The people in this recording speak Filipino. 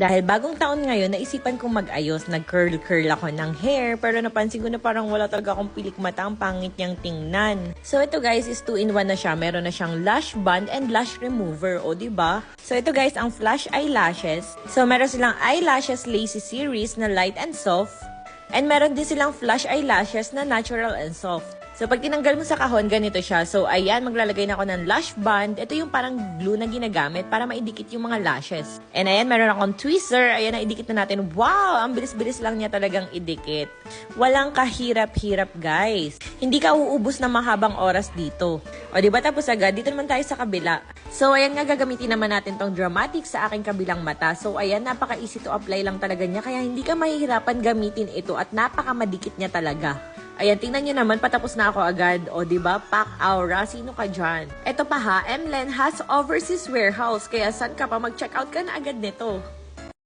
Dahil bagong taon ngayon, naisipan kong mag-ayos. Nag-curl-curl ako ng hair, pero napansin ko na parang wala talaga akong pilik mata, ang pangit niyang tingnan. So ito guys is 2-in-1 na siya. Meron na siyang lash bond and lash remover, o diba? So ito guys, ang flash eyelashes. So meron silang eyelashes lacy series na light and soft. And meron din silang flash eyelashes na natural and soft. So, pag tinanggal mo sa kahon, ganito siya. So, ayan, maglalagay na ako ng lash band. Ito yung parang glue na ginagamit para maidikit yung mga lashes. And ayan, meron akong tweezer. Ayan, naidikit na natin. Wow! Ang bilis-bilis lang niya talagang idikit. Walang kahirap-hirap, guys. Hindi ka uubos na mahabang oras dito. O, diba tapos agad? Dito naman tayo sa kabila. So, ayan nga, gagamitin naman natin tong dramatic sa aking kabilang mata. So, ayan, napaka-easy to apply lang talaga niya. Kaya hindi ka mahihirapan gamitin ito at napaka-madikit niya talaga. Ayan, tingnan nyo naman, patapos na ako agad. O, diba? Pack Aura, sino ka dyan? Eto pa ha, Mlen has overseas warehouse. Kaya saan ka pa, mag-check out ka na agad nito.